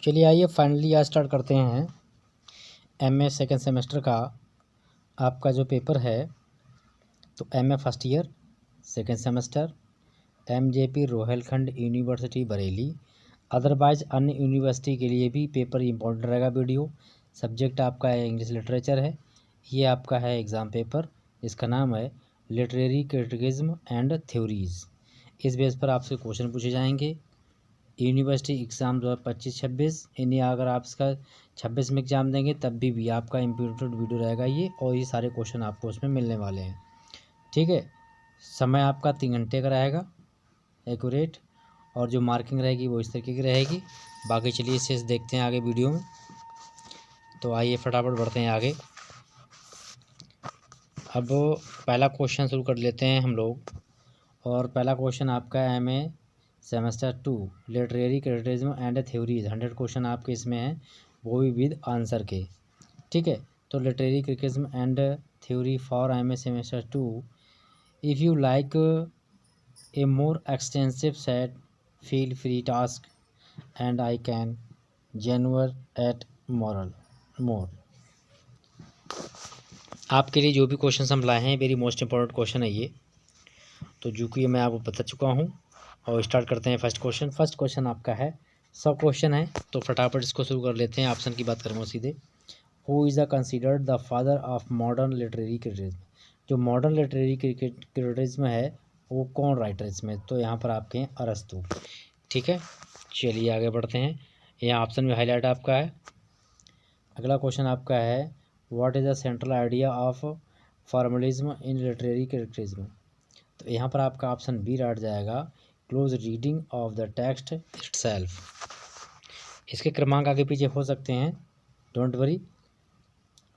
चलिए आइए फाइनली आज स्टार्ट करते हैं एमए सेकेंड सेमेस्टर का आपका जो पेपर है। तो MA first year second semester MJP Rohilkhand university Bareilly, otherwise अन्य यूनिवर्सिटी के लिए भी पेपर इंपॉर्टेंट रहेगा। वीडियो सब्जेक्ट आपका है इंग्लिश लिटरेचर है। ये आपका है एग्ज़ाम पेपर, इसका नाम है लिटरेरी क्रिटिसिज्म एंड थ्योरीज। इस बेस पर आपसे क्वेश्चन पूछे जाएंगे। यूनिवर्सिटी एग्ज़ाम 2025-26 इन्हें अगर आप इसका 26 में एग्ज़ाम देंगे तब भी आपका इम्पोर्टेंट वीडियो रहेगा ये, और ये सारे क्वेश्चन आपको उसमें मिलने वाले हैं। ठीक है, समय आपका 3 घंटे का रहेगा एक्यूरेट, और जो मार्किंग रहेगी वो इस तरीके की रहेगी। बाकी चलिए इसे देखते हैं आगे वीडियो में। तो आइए फटाफट बढ़ते हैं आगे। अब पहला क्वेश्चन शुरू कर लेते हैं हम लोग, और पहला क्वेश्चन आपका MA semester 2 literary criticism and theories. 100 question आपके इसमें हैं, वो भी विद आंसर के। ठीक है, तो literary criticism and theory for MA semester 2। If you like a more extensive set feel free task and I can genuine at more. आपके लिए जो भी क्वेश्चन हम लाए हैं वेरी मोस्ट इंपॉर्टेंट क्वेश्चन है ये, तो जो कि मैं आपको बता चुका हूँ। और स्टार्ट करते हैं फर्स्ट क्वेश्चन। फर्स्ट क्वेश्चन आपका है 100 क्वेश्चन है, तो फटाफट इसको शुरू कर लेते हैं। ऑप्शन की बात करूँगा सीधे। Who is the considered the father of modern literary criticism. जो मॉडर्न लिटरेरी क्रिटिसिज्म है वो कौन राइटर इसमें, तो यहाँ पर आपके हैं अरस्तु। ठीक है, चलिए आगे बढ़ते हैं। यहाँ ऑप्शन में हाईलाइट आपका है। अगला क्वेश्चन आपका है what is the central idea of formalism in literary criticism. तो यहाँ पर आपका ऑप्शन बी रट जाएगा, close reading of the text itself. इसके क्रमांक आगे पीछे हो सकते हैं, don't worry.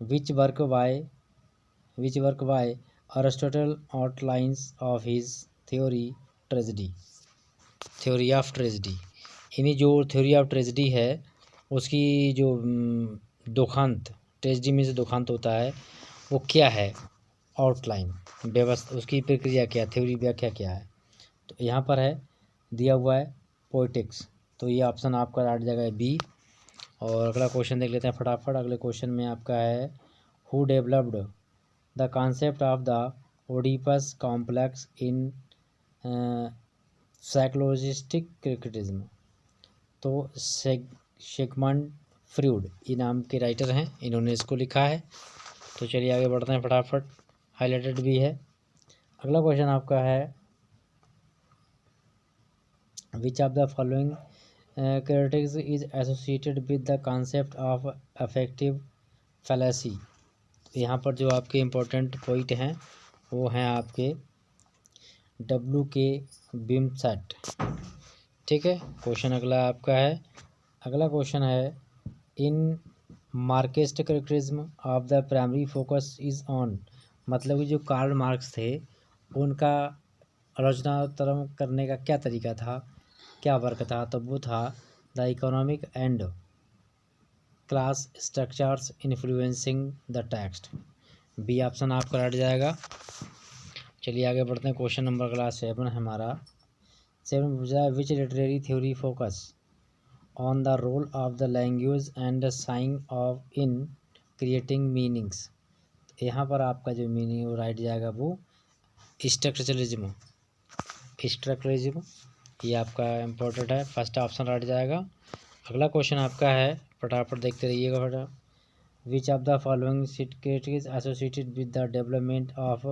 Which work by Aristotle outlines of his theory of tragedy. यानी जो थ्योरी ऑफ ट्रेजिडी है उसकी जो दुखांत, ट्रेजिडी में से दुखांत होता है वो क्या है, आउटलाइन व्यवस्था, उसकी प्रक्रिया क्या, थ्योरी व्याख्या क्या है। तो यहाँ पर है दिया हुआ है पोइटिक्स, तो ये ऑप्शन आपका राइट जगह है बी। और अगला क्वेश्चन देख लेते हैं फटाफट। अगले क्वेश्चन में आपका है who developed the concept of the Oedipus complex in psychologistic criticism. तो सिगमंड फ्रूड ये नाम के राइटर हैं, इन्होंने इसको लिखा है। तो चलिए आगे बढ़ते हैं फटाफट, हाईलाइटेड भी है। अगला क्वेश्चन आपका है which of the following critics is associated with the concept of affective fallacy। यहाँ पर जो आपके इम्पोर्टेंट पॉइंट हैं वो हैं आपके W.K. बिम्सेट। ठीक है, क्वेश्चन अगला आपका है। अगला क्वेश्चन है in Marxist criticism of the primary focus is on. मतलब कि जो कार्ल मार्क्स थे उनका रचनात्मक करने का क्या तरीका था, क्या वर्क था, तो वो था the economic and class structures influencing the text. B option आपका राइट जाएगा। चलिए आगे बढ़ते हैं। क्वेश्चन नंबर अगला 7 है हमारा। 7 पूछा है which literary theory focus on the role of the language and saying of in creating meanings. यहाँ पर आपका जो मीनिंग वो राइट जाएगा वो स्ट्रक्चरलिज्म। ये आपका इम्पोर्टेंट है, फर्स्ट ऑप्शन राइट जाएगा। अगला क्वेश्चन आपका है, फटाफट देखते रहिएगा फटाफट। विच of the following critics associated with the development of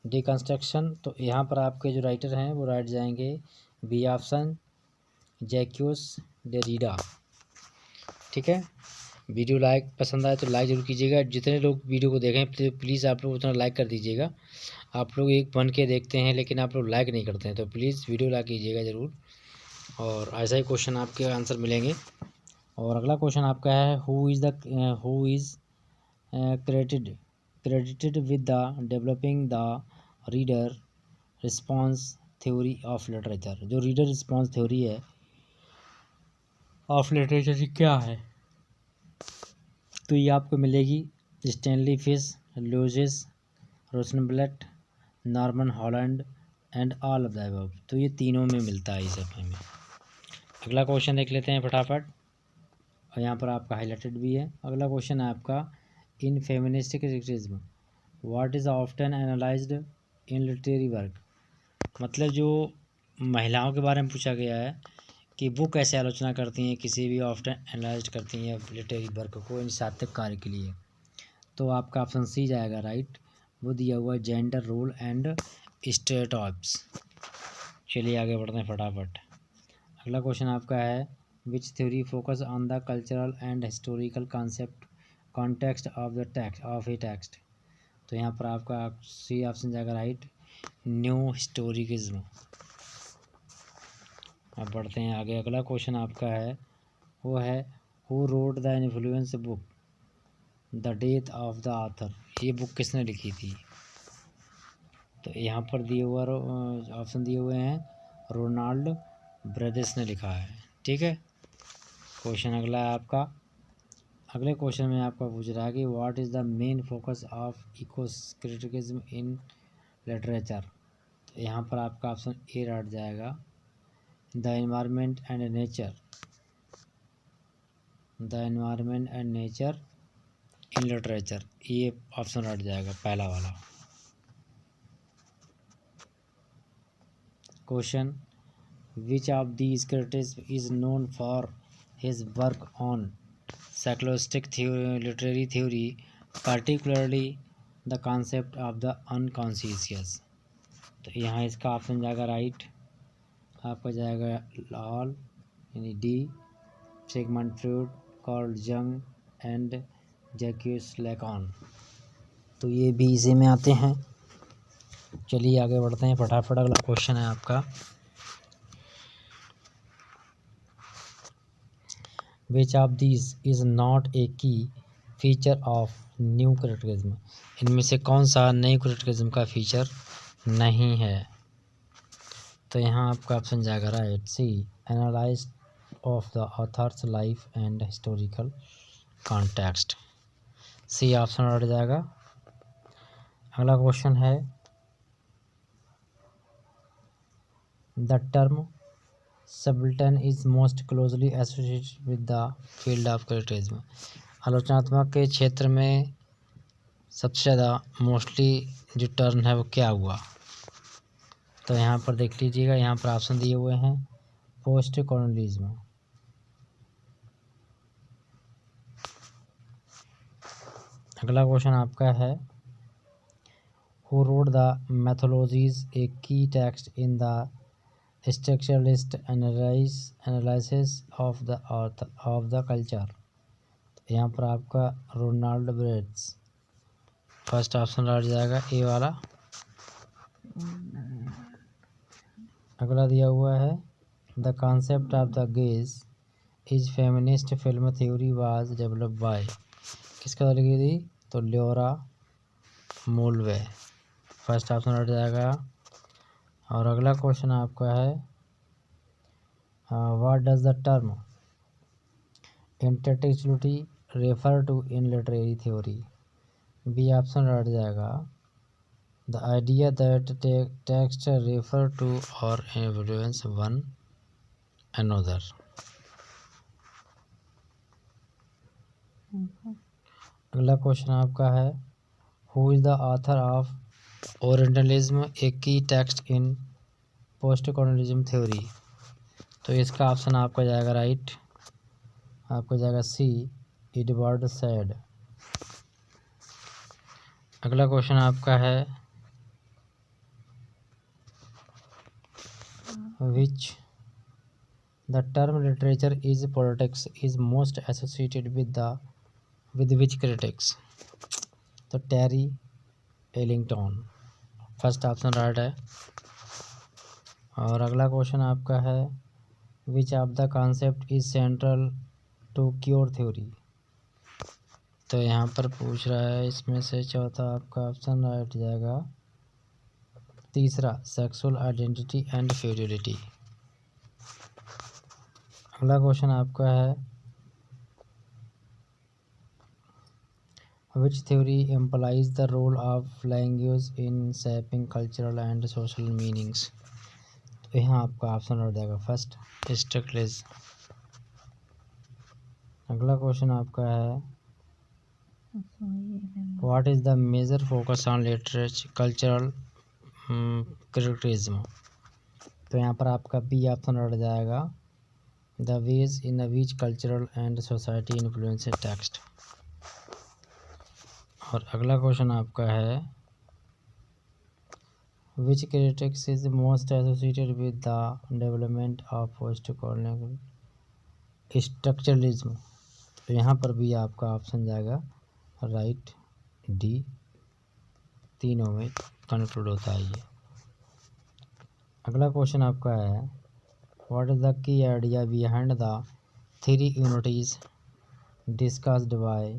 deconstruction. तो यहाँ पर आपके जो राइटर हैं वो राइट जाएंगे बी ऑप्शन जैक्यूस डेरिडा। ठीक है, वीडियो लाइक पसंद आए तो लाइक जरूर कीजिएगा। जितने लोग वीडियो को देखें प्लीज़ आप लोग उतना लाइक कर दीजिएगा। आप लोग एक बन के देखते हैं लेकिन आप लोग लाइक नहीं करते हैं, तो प्लीज़ वीडियो लाइक कीजिएगा ज़रूर, और ऐसा ही क्वेश्चन आपके आंसर मिलेंगे। और अगला क्वेश्चन आपका है who is credited with the developing the reader response theory of literature. जो रीडर रिस्पॉन्स थ्योरी है ऑफ लिटरेचर क्या है, तो ये आपको मिलेगी Stanley Fish, Louise Rosenblatt, Norman Holland and all of the above. तो ये तीनों में मिलता है इस समय में। अगला क्वेश्चन देख लेते हैं फटाफट, और यहाँ पर आपका हाईलाइटेड भी है। अगला क्वेश्चन है आपका, in feministic criticism what is often analysed in literary work. मतलब जो महिलाओं के बारे में पूछा गया है कि वो कैसे आलोचना करती हैं, किसी भी ऑफ्टन एनालाइज करती हैं लिटरेरी वर्क को इन साहित्यिक कार्य के लिए। तो आपका ऑप्शन सी जाएगा राइट, वो दिया हुआ है जेंडर रोल एंड स्टेरियोटाइप्स। चलिए आगे बढ़ते हैं फटाफट। अगला क्वेश्चन आपका है, which theory focus on the cultural and historical concept context of the text of A text. तो यहाँ पर आपका सी ऑप्शन जाएगा राइट, न्यू हिस्टोरिकिज्म। अब बढ़ते हैं आगे। अगला क्वेश्चन आपका है, वो है who wrote the influence book the death of the author. ये बुक किसने लिखी थी। तो यहाँ पर दिए हुआ ऑप्शन दिए हुए हैं, रोनाल्ड ब्रदर्स ने लिखा है। ठीक है। क्वेश्चन अगला है आपका, अगले क्वेश्चन में आपका पूछ रहा है कि what is the main focus of ecocriticism in literature. तो यहाँ पर आपका ऑप्शन ए रट जाएगा, the environment and nature, the environment and nature in literature. ये ऑप्शन रट जाएगा पहला वाला। Question, which of these critics is known for his work on psychologistic literary theory particularly the concept of the unconscious. तो यहाँ इसका option जाएगा right, आपका जाएगा लॉल यानी डी, Sigmund Freud, Carl Jung and Jacques Lacan. तो ये भी इसी में आते हैं। चलिए आगे बढ़ते हैं फटाफट। अगला क्वेश्चन है आपका, which of this is not a की फीचर ऑफ न्यू क्रिटिसिज्म। इनमें से कौन सा न्यू क्रिटिसिज्म का फीचर नहीं है। तो यहाँ आपका ऑप्शन जाएगा right, C, analyse of the author's life and historical context. C option हट जाएगा। अगला क्वेश्चन है, the term subaltern is most closely associated with the field of criticism. आलोचनात्मक के क्षेत्र में सबसे ज़्यादा मोस्टली जो टर्म है वो क्या हुआ। तो यहाँ पर देख लीजिएगा, यहाँ पर ऑप्शन दिए हुए हैं, पोस्ट कॉलोनियलिज्म। अगला क्वेश्चन आपका है, who wrote the methodologies A key text in the structuralist analysis of the culture. यहाँ पर आपका रोनाल्ड ब्रेड्स, फर्स्ट ऑप्शन रह जाएगा ए वाला। अगला दिया हुआ है, the concept of the gauge is feminist film theory was developed by. किसका द्वारा की थी। तो ल्योरा मोल्वे, फर्स्ट ऑप्शन हट जाएगा। और अगला क्वेश्चन आपका है, what does the term intertextuality refer to in literary theory. B option हट जाएगा, the idea that text refer to और इन्फ्लुएंस वन अनदर। अगला क्वेश्चन आपका है, who is the author of Orientalism a key text in post colonialism theory. तो इसका option आपका जाएगा राइट, आपका जाएगा सी, एडवर्ड सैड। अगला क्वेश्चन आपका है, which the term literature is politics is most associated with which critics. तो टेरी एलिंगटन, फर्स्ट ऑप्शन राइट है। और अगला क्वेश्चन आपका है, which of the concept is central to queer theory. तो यहाँ पर पूछ रहा है, इसमें से चौथा आपका ऑप्शन राइट जाएगा, तीसरा, सेक्सुअल आइडेंटिटी एंड फ्यूडिलिटी। अगला क्वेश्चन आपका है, which theory employs the role of language in shaping cultural and social meanings. तो यहाँ आपका ऑप्शन हो जाएगा फर्स्ट स्ट्रक्चरलिज्म। अगला क्वेश्चन आपका है what is the major focus on literature cultural criticism. तो यहाँ पर आपका बी ऑप्शन हो जाएगा the ways in which cultural and society influence text. और अगला क्वेश्चन आपका है which critics is most associated with the development of post colonial structuralism. तो यहाँ पर भी आपका ऑप्शन जाएगा राइट डी, तीनों में कंक्लूड होता है ये। अगला क्वेश्चन आपका है व्हाट इज द की idea behind the three unities discussed bye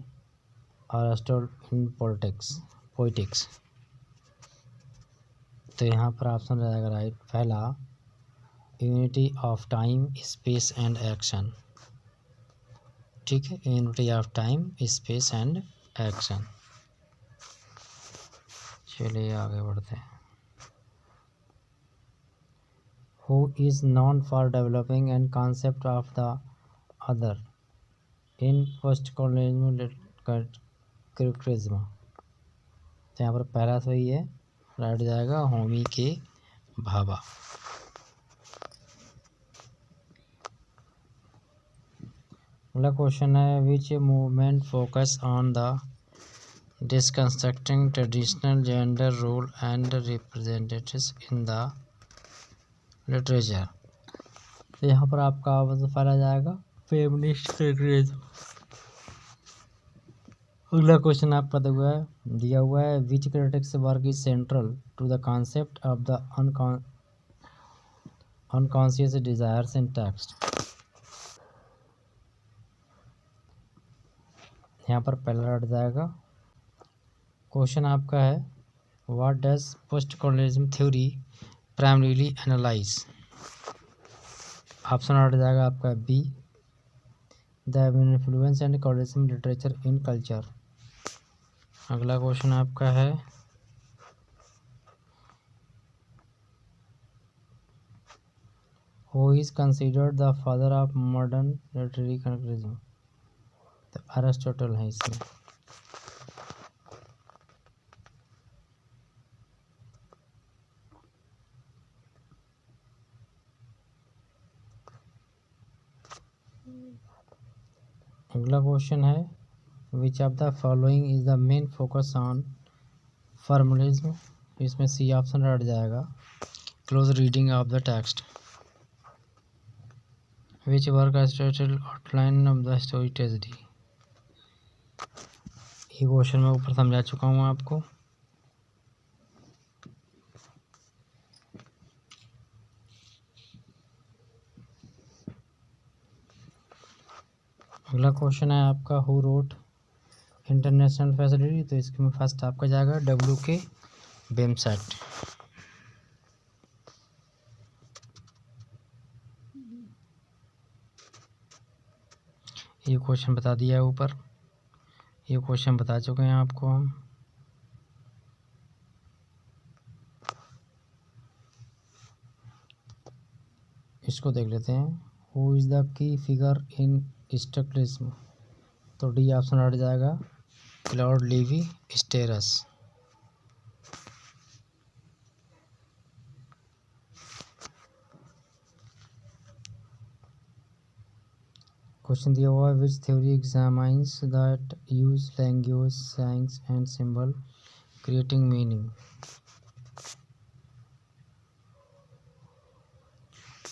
Aristotle in poetics. तो यहाँ पर ऑप्शन रहेगा राइट पहला unity of time space and action. ठीक है, unity of time space and action. चलिए आगे बढ़ते हैं। Who is known for developing and concept of the other in postcolonial criticism। तो यहाँ पर पहला सही है, राइट जाएगा होमी के भाभा। अगला क्वेश्चन है which movement focus on the deconstructing traditional gender role and representatives in the literature. तो यहाँ पर आपका पहला जाएगा फेमिनिस्ट क्रिटिसिज्म। अगला क्वेश्चन आपका दिया हुआ है which critics work is central to the concept of the unconscious desires in text. यहाँ पर पहला हट जाएगा। क्वेश्चन आपका है what does post colonialism theory primarily analyse. Option हट जाएगा आपका B the influence and colonialism literature in culture. अगला क्वेश्चन आपका है who is considered the father of modern literary criticism. तो अरिस्टोटल है इसमें। अगला क्वेश्चन है which of the following is the main focus on formalism. इसमें सी ऑप्शन हट जाएगा close reading of the text. Which work Aristotle outline of the story tragedy. ये question मैं ऊपर समझा चुका हूँ आपको। अगला क्वेश्चन है आपका हु रोट इंटरनेशनल फैसिलिटी। तो इसमें फर्स्ट आपका जाएगा W.K. बेमसेट। ये क्वेश्चन बता दिया है ऊपर, ये क्वेश्चन बता चुके हैं आपको हम। इसको देख लेते हैं who is the key figure in structuralism. तो डी ऑप्शन हट जाएगा क्लाउड लेवी स्टेरस। क्वेश्चन दिया हुआ है which theory examines that use language signs and symbol creating meaning.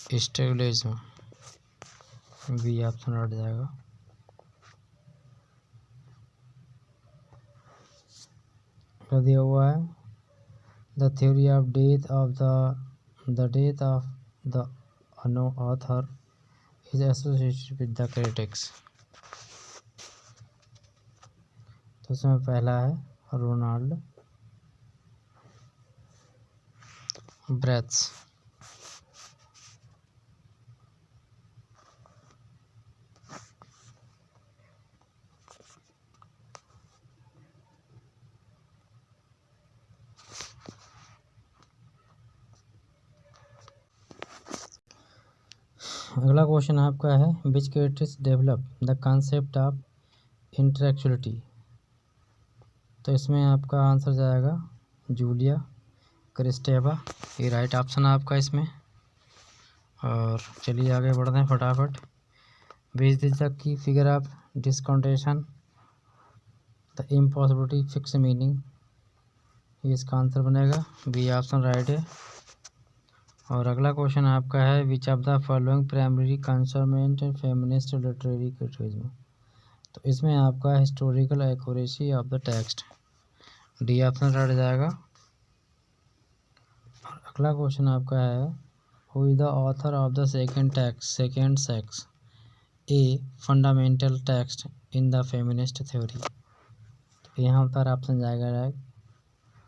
Structuralism, B option हट जाएगा। दिया हुआ है the theory of death of the death of the author is associated with the critics. तो उसमें पहला है रोनाल्ड ब्रेथ्स। अगला क्वेश्चन आपका है which characters develop the concept of intellectuality. तो इसमें आपका आंसर जाएगा जूलिया क्रिस्टेवा, ये राइट ऑप्शन है आपका इसमें। और चलिए आगे बढ़ते हैं फटाफट। Which is the key figure of discountation the impossibility fix meaning, ये इसका आंसर बनेगा बी ऑप्शन राइट है। और अगला क्वेश्चन आपका है which of the following primary concernment feminist literary criticism. तो इसमें आपका historical accuracy of the text, D option रह जाएगा। और अगला क्वेश्चन आपका है who is the author of the second sex a fundamental text in the feminist theory. तो यहाँ पर ऑप्शन जाएगा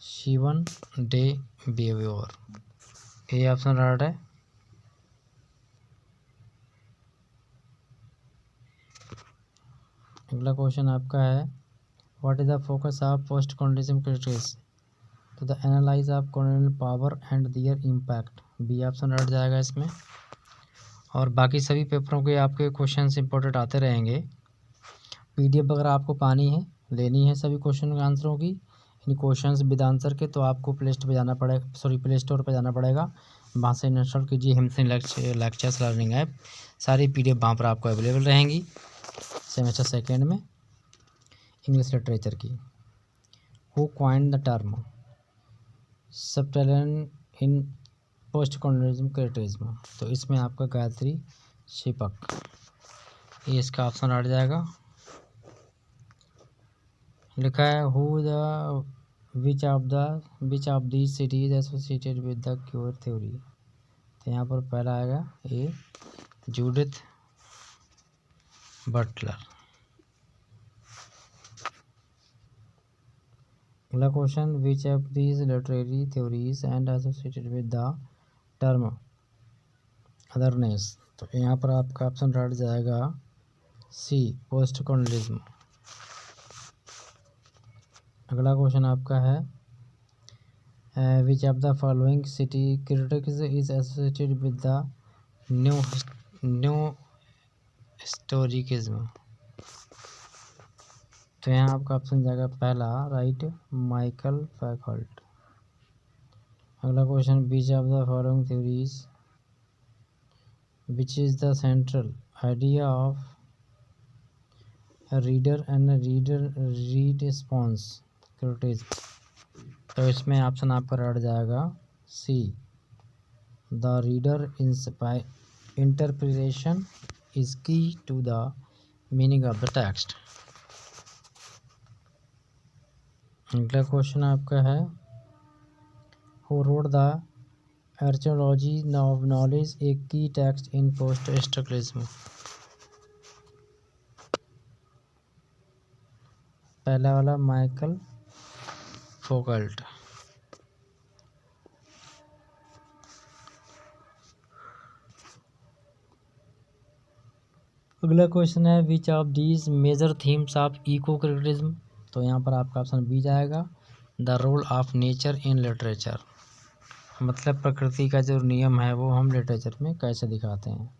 शिवन डे बेव्योर, ये ऑप्शन राइट है। अगला क्वेश्चन आपका है what is the focus of post colonialism critics तो the analyse of colonial power and their impact, B option right जाएगा इसमें। और बाकी सभी पेपरों के आपके क्वेश्चंस इंपॉर्टेंट आते रहेंगे। पीडीएफ अगर आपको पानी है लेनी है सभी क्वेश्चन के आंसरों की, इन क्वेश्चंस विद आंसर के, तो आपको प्ले स्टोर पर जाना पड़ेगा। वहाँ से इंस्टॉल कीजिए हिमसन लेक्चर्स लर्निंग ऐप, सारी पीडीएफ वहाँ पर आपको अवेलेबल रहेंगी। सेमेस्टर सेकेंड में इंग्लिश लिटरेचर की। Who coined the term subaltern in post colonialism criticism, तो इसमें आपका गायत्री शिपक, ये इसका ऑप्शन हट जाएगा। लिखा है who the which of the cities associated with the queer theory, तो यहाँ पर पहला आएगा ए जूडिथ बटलर। अगला question which of these literary theories and associated with the term otherness, तो यहाँ पर आपका ऑप्शन राइट जाएगा सी पोस्ट कॉलोनियलिज्म। अगला क्वेश्चन आपका है which of the following city critics is associated with the new historicism, तो यहाँ आपका ऑप्शन जाएगा पहला राइट माइकल फैकल्ट। अगला question which of the following theories which is the central idea of reader and read response criticism, तो इसमें option आपका रट जाएगा C the reader interpretation is key to the meaning of the text. अगला question आपका है who wrote the archaeology of knowledge a key text in post structuralism, पहला वाला माइकल फैकल्ट। अगला क्वेश्चन है which of these major themes of eco criticism, तो यहाँ पर आपका ऑप्शन बी जाएगा the role of nature in literature, मतलब प्रकृति का जो नियम है वो हम लिटरेचर में कैसे दिखाते हैं।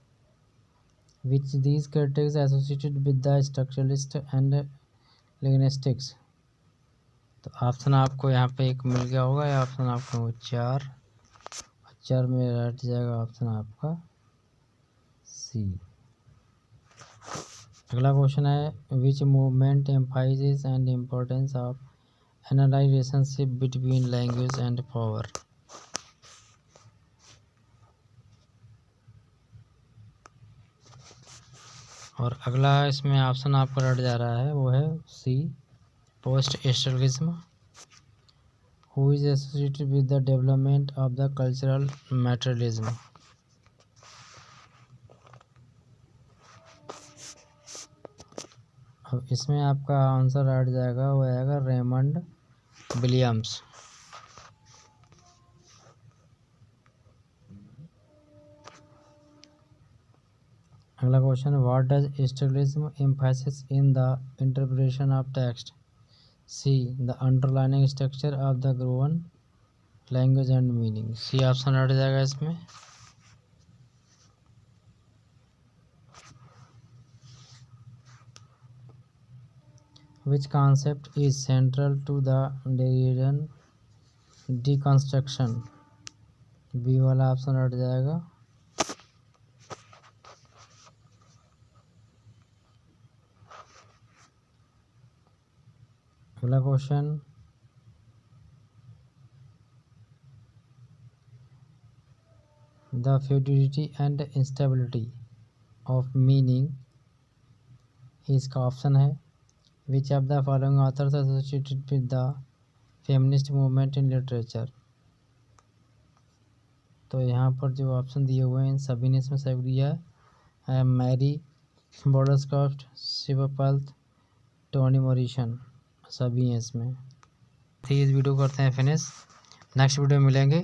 Which these critics associated with the structuralist and linguistics, तो ऑप्शन आपको यहाँ पे एक मिल गया होगा, या ऑप्शन आपको चार में राइट जाएगा ऑप्शन आपका सी। अगला क्वेश्चन है which movement emphasises and importance of analyse relationship between language and power, और अगला इसमें ऑप्शन आपका रट जा रहा है वो है C post structuralism. Who is associated with the development of the cultural materialism, अब इसमें आपका आंसर राइट जाएगा वो आएगा रेमंड विलियम्स। अगला question what does structuralism emphasis in the interpretation of text, C the underlining structure of the ग्रोवन language and meaning, C option हट जाएगा इसमें। Which concept is central to the derivation deconstruction. B वाला option हट जाएगा। अगला question, the fluidity and instability of meaning, इसका option है which of the following authors associated with the feminist movement in literature. तो यहाँ पर जो ऑप्शन दिए हुए हैं इन सभी ने इसमें सहयोग दिया है। मैरी बॉर्डरस्क्रॉफ्ट, सिल्वा प्लेथ, टोनी मॉरिसन, सभी हैं इसमें। इस वीडियो को करते हैं फिनिश। नेक्स्ट वीडियो में मिलेंगे।